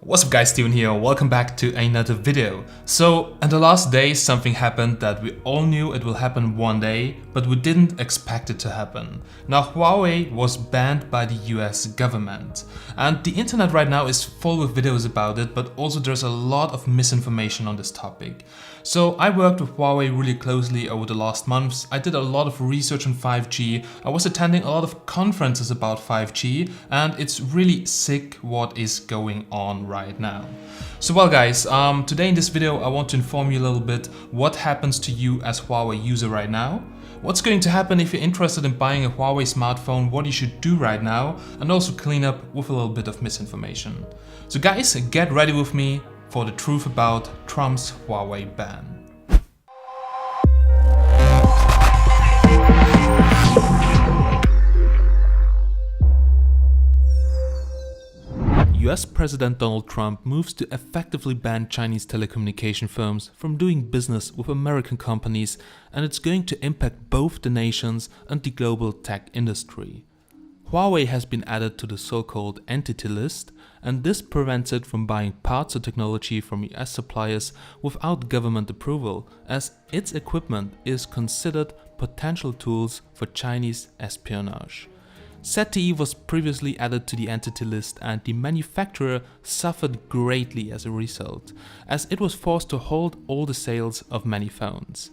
What's up guys, Steven here, welcome back to another video. So in the last days something happened that we all knew it will happen one day, but we didn't expect it to happen. Now Huawei was banned by the US government, and the internet right now is full with videos about it, but also there's a lot of misinformation on this topic. So I worked with Huawei really closely over the last months. I did a lot of research on 5G, I was attending a lot of conferences about 5G, and it's really sick what is going on right now. So well guys, today in this video I want to inform you a little bit what happens to you as Huawei user right now, what's going to happen if you're interested in buying a Huawei smartphone, what you should do right now, and also clean up with a little bit of misinformation. So guys, get ready with me for the truth about Trump's Huawei ban. US President Donald Trump moves to effectively ban Chinese telecommunication firms from doing business with American companies, and it's going to impact both the nations and the global tech industry. Huawei has been added to the so-called entity list, and this prevents it from buying parts or technology from US suppliers without government approval, as its equipment is considered potential tools for Chinese espionage. ZTE was previously added to the entity list, and the manufacturer suffered greatly as a result, as it was forced to hold all the sales of many phones.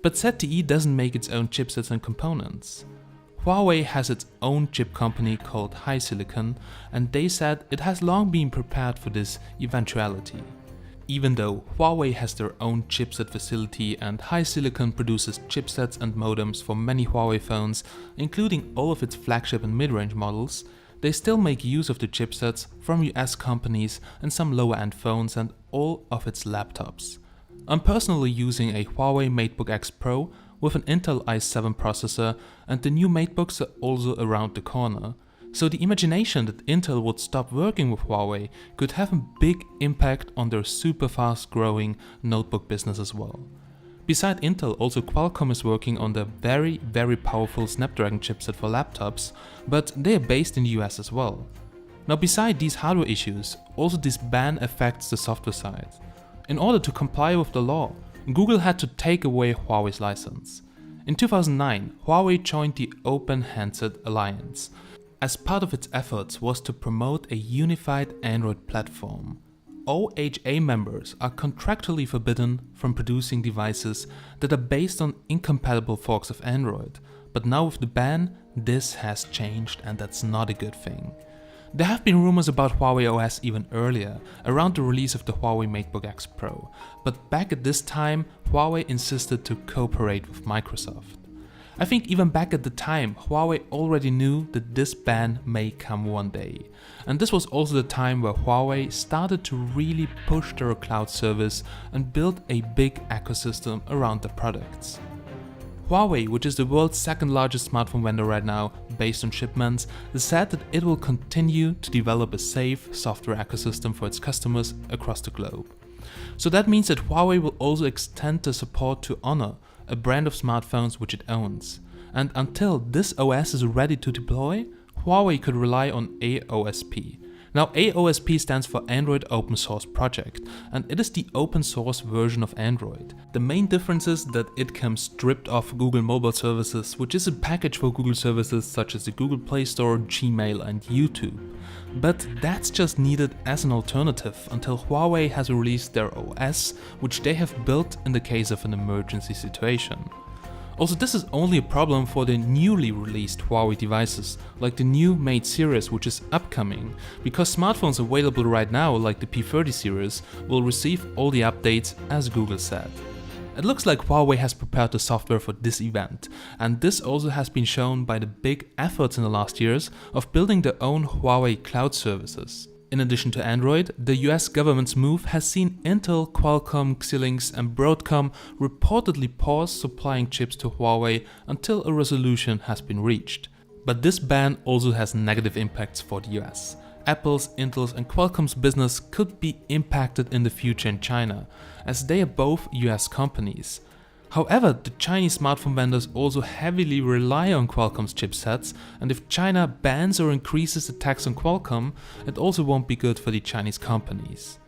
But ZTE doesn't make its own chipsets and components. Huawei has its own chip company called HiSilicon, and they said it has long been prepared for this eventuality. Even though Huawei has their own chipset facility and HiSilicon produces chipsets and modems for many Huawei phones, including all of its flagship and mid-range models, they still make use of the chipsets from US companies and some lower-end phones and all of its laptops. I'm personally using a Huawei MateBook X Pro with an Intel i7 processor, and the new MateBooks are also around the corner. So the imagination that Intel would stop working with Huawei could have a big impact on their super fast growing notebook business as well. Beside Intel, also Qualcomm is working on the very powerful Snapdragon chipset for laptops, but they are based in the US as well. Now beside these hardware issues, also this ban affects the software side. In order to comply with the law, Google had to take away Huawei's license. In 2009, Huawei joined the Open Handset Alliance, as part of its efforts was to promote a unified Android platform. OHA members are contractually forbidden from producing devices that are based on incompatible forks of Android, but now with the ban, this has changed, and that's not a good thing. There have been rumors about Huawei OS even earlier, around the release of the Huawei MateBook X Pro, but back at this time, Huawei insisted to cooperate with Microsoft. I think even back at the time, Huawei already knew that this ban may come one day. And this was also the time where Huawei started to really push their cloud service and build a big ecosystem around their products. Huawei, which is the world's second largest smartphone vendor right now based on shipments, said that it will continue to develop a safe software ecosystem for its customers across the globe. So that means that Huawei will also extend the support to Honor, a brand of smartphones which it owns. And until this OS is ready to deploy, Huawei could rely on AOSP. Now AOSP stands for Android Open Source Project, and it is the open source version of Android. The main difference is that it comes stripped off Google Mobile Services, which is a package for Google services such as the Google Play Store, Gmail and YouTube. But that's just needed as an alternative until Huawei has released their OS, which they have built in the case of an emergency situation. Also, this is only a problem for the newly released Huawei devices, like the new Mate series which is upcoming, because smartphones available right now, like the P30 series, will receive all the updates as Google said. It looks like Huawei has prepared the software for this event, and this also has been shown by the big efforts in the last years of building their own Huawei cloud services. In addition to Android, the US government's move has seen Intel, Qualcomm, Xilinx and Broadcom reportedly pause supplying chips to Huawei until a resolution has been reached. But this ban also has negative impacts for the US. Apple's, Intel's and Qualcomm's business could be impacted in the future in China, as they are both US companies. However, the Chinese smartphone vendors also heavily rely on Qualcomm's chipsets, and if China bans or increases the tax on Qualcomm, it also won't be good for the Chinese companies.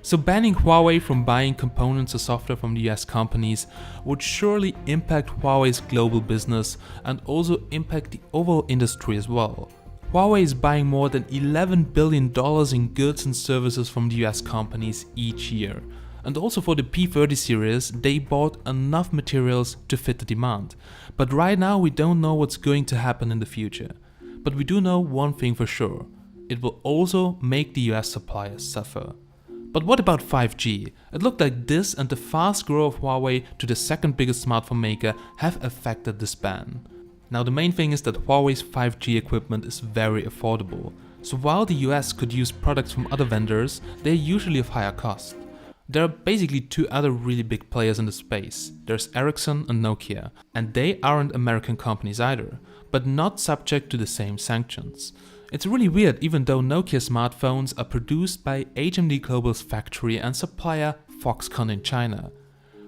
So banning Huawei from buying components or software from the US companies would surely impact Huawei's global business and also impact the overall industry as well. Huawei is buying more than $11 billion in goods and services from the US companies each year. And also for the P30 series, they bought enough materials to fit the demand. But right now we don't know what's going to happen in the future. But we do know one thing for sure: it will also make the US suppliers suffer. But what about 5G? It looked like this and the fast growth of Huawei to the second biggest smartphone maker have affected this ban. Now the main thing is that Huawei's 5G equipment is very affordable. So while the US could use products from other vendors, they're usually of higher cost. There are basically two other really big players in the space. There's Ericsson and Nokia, and they aren't American companies either, but not subject to the same sanctions. It's really weird, even though Nokia smartphones are produced by HMD Global's factory and supplier Foxconn in China.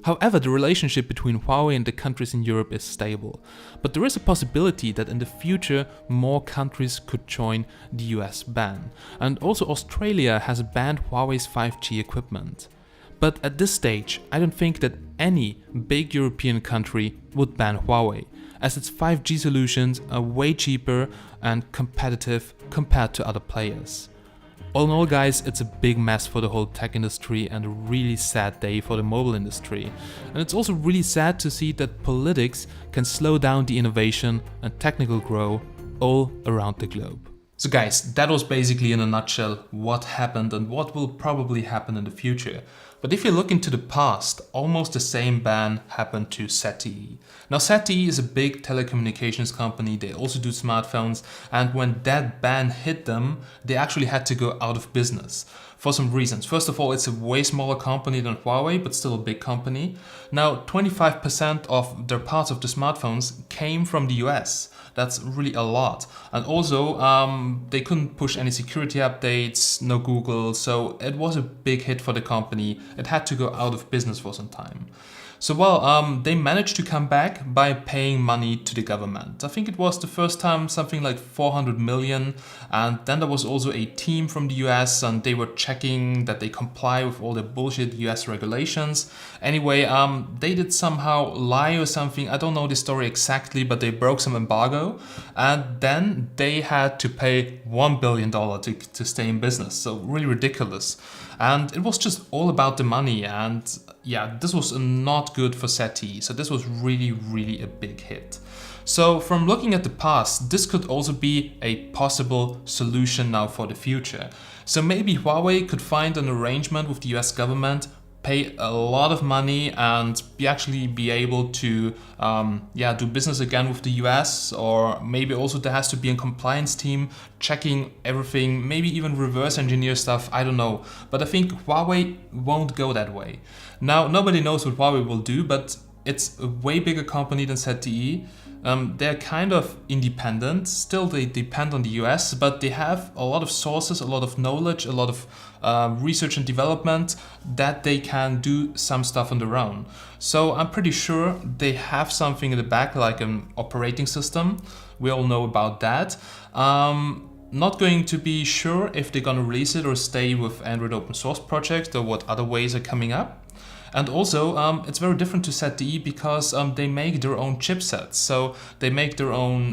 However, the relationship between Huawei and the countries in Europe is stable, but there is a possibility that in the future more countries could join the US ban, and also Australia has banned Huawei's 5G equipment. But at this stage, I don't think that any big European country would ban Huawei, as its 5G solutions are way cheaper and competitive compared to other players. All in all guys, it's a big mess for the whole tech industry and a really sad day for the mobile industry. And it's also really sad to see that politics can slow down the innovation and technical growth all around the globe. So guys, that was basically in a nutshell what happened and what will probably happen in the future. But if you look into the past, almost the same ban happened to ZTE. Now ZTE is a big telecommunications company, they also do smartphones, and when that ban hit them, they actually had to go out of business. For some reasons. First of all, it's a way smaller company than Huawei, but still a big company. Now 25% of their parts of the smartphones came from the US. That's really a lot. And also, they couldn't push any security updates, no Google, so it was a big hit for the company. It had to go out of business for some time. So they managed to come back by paying money to the government. I think it was the first time something like 400 million. And then there was also a team from the US and they were checking that they comply with all the bullshit US regulations. Anyway, they did somehow lie or something. I don't know the story exactly, but they broke some embargo. And then they had to pay $1 billion to stay in business. So really ridiculous. And it was just all about the money. And yeah, this was not good for ZTE. So this was really, really a big hit. So from looking at the past, this could also be a possible solution now for the future. So maybe Huawei could find an arrangement with the US government, pay a lot of money and actually be able to do business again with the US, or maybe also there has to be a compliance team checking everything, maybe even reverse engineer stuff, I don't know. But I think Huawei won't go that way. Now, nobody knows what Huawei will do, but it's a way bigger company than ZTE. They're kind of independent, still they depend on the US, but they have a lot of sources, a lot of knowledge, a lot of research and development that they can do some stuff on their own. So I'm pretty sure they have something in the back, like an operating system. We all know about that. Not going to be sure if they're gonna release it or stay with Android open source projects or what other ways are coming up. And also, it's very different to ZTE because they make their own chipsets. So they make their own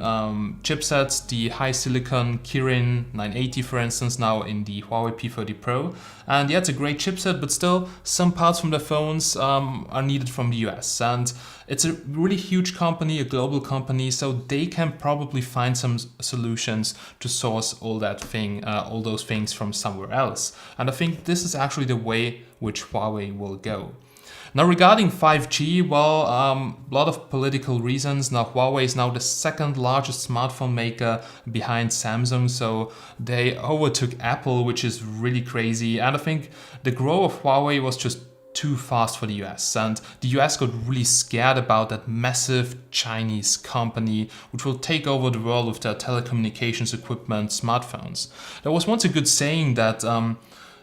chipsets, the high silicon Kirin 980, for instance, now in the Huawei P30 Pro. And yeah, it's a great chipset, but still some parts from their phones are needed from the US. And it's a really huge company, a global company, so they can probably find some solutions to source all those things from somewhere else. And I think this is actually the way which Huawei will go. Now regarding 5G, well, a lot of political reasons. Now Huawei is now the second largest smartphone maker behind Samsung, so they overtook Apple, which is really crazy. And I think the growth of Huawei was just too fast for the US, and the US got really scared about that massive Chinese company which will take over the world with their telecommunications equipment, smartphones. There was once a good saying that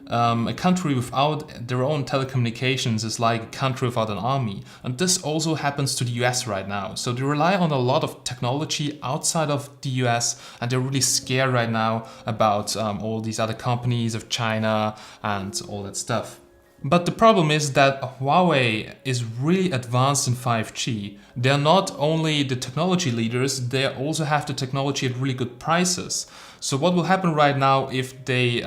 a country without their own telecommunications is like a country without an army. And this also happens to the US right now. So they rely on a lot of technology outside of the US, and they're really scared right now about all these other companies of China and all that stuff. But the problem is that Huawei is really advanced in 5G. They're not only the technology leaders, they also have the technology at really good prices. So what will happen right now if they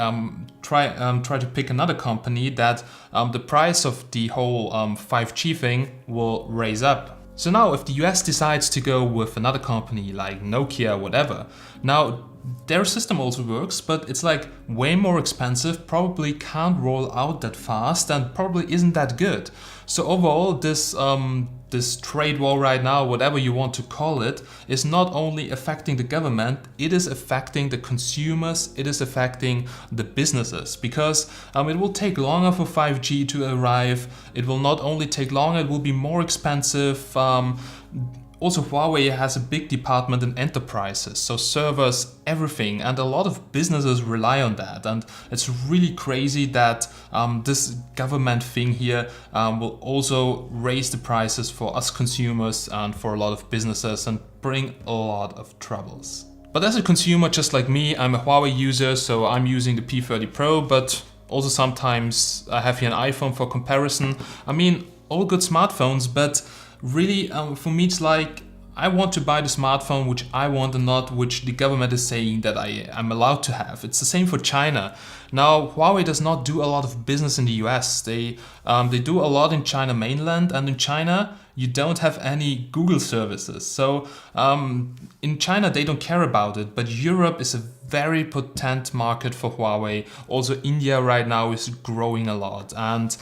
try to pick another company, that the price of the whole 5G thing will raise up. So now if the US decides to go with another company like Nokia or whatever, now their system also works, but it's like way more expensive, probably can't roll out that fast, and probably isn't that good. So overall, this trade war right now, whatever you want to call it, is not only affecting the government, it is affecting the consumers, it is affecting the businesses, because it will take longer for 5G to arrive. It will not only take longer, it will be more expensive. Also, Huawei has a big department in enterprises, so servers, everything, and a lot of businesses rely on that. And it's really crazy that this government thing here will also raise the prices for us consumers and for a lot of businesses and bring a lot of troubles. But as a consumer, just like me, I'm a Huawei user, so I'm using the P30 Pro, but also sometimes I have here an iPhone for comparison. I mean, all good smartphones, but really, for me, it's like I want to buy the smartphone which I want and not which the government is saying that I'm allowed to have. It's the same for China. Now, Huawei does not do a lot of business in the US. They do a lot in China mainland, and in China you don't have any Google services. So in China they don't care about it, but Europe is a very potent market for Huawei. Also India right now is growing a lot, and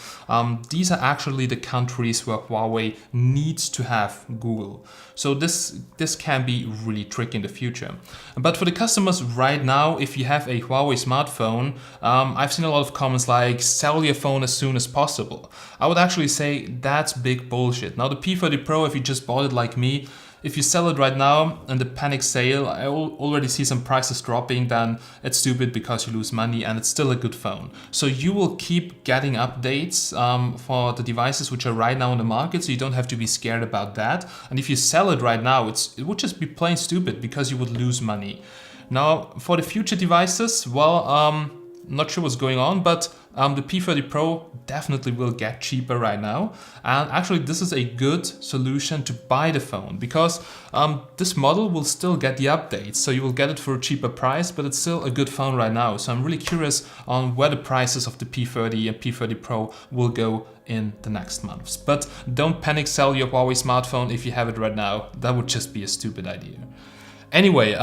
these are actually the countries where Huawei needs to have Google. So this can be really tricky in the future. But for the customers right now, if you have a Huawei smartphone, I've seen a lot of comments like, sell your phone as soon as possible. I would actually say that's big bullshit. Now the P30 Pro, if you just bought it like me, if you sell it right now in the panic sale, I already see some prices dropping, then it's stupid because you lose money, and it's still a good phone. So you will keep getting updates for the devices which are right now on the market, so you don't have to be scared about that. And if you sell it right now, it would just be plain stupid because you would lose money. Now for the future devices, well, not sure what's going on, but the P30 Pro definitely will get cheaper right now. And actually this is a good solution to buy the phone, because this model will still get the updates. So you will get it for a cheaper price, but it's still a good phone right now. So I'm really curious on where the prices of the P30 and P30 Pro will go in the next months. But don't panic sell your Huawei smartphone if you have it right now. That would just be a stupid idea. Anyway,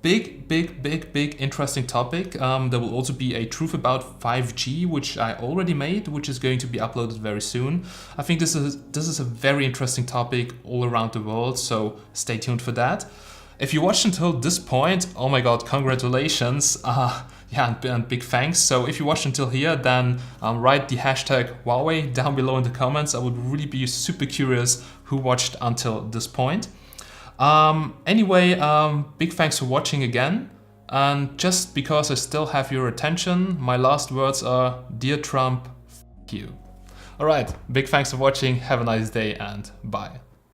big interesting topic. There will also be a truth about 5G, which I already made, which is going to be uploaded very soon. I think this is a very interesting topic all around the world, so stay tuned for that. If you watched until this point, oh my god, congratulations. Yeah, and big thanks. So if you watched until here, then write the hashtag Huawei down below in the comments. I would really be super curious who watched until this point. Anyway, big thanks for watching again, and just because I still have your attention, my last words are, dear Trump, f*** you. Alright, big thanks for watching, have a nice day, and bye.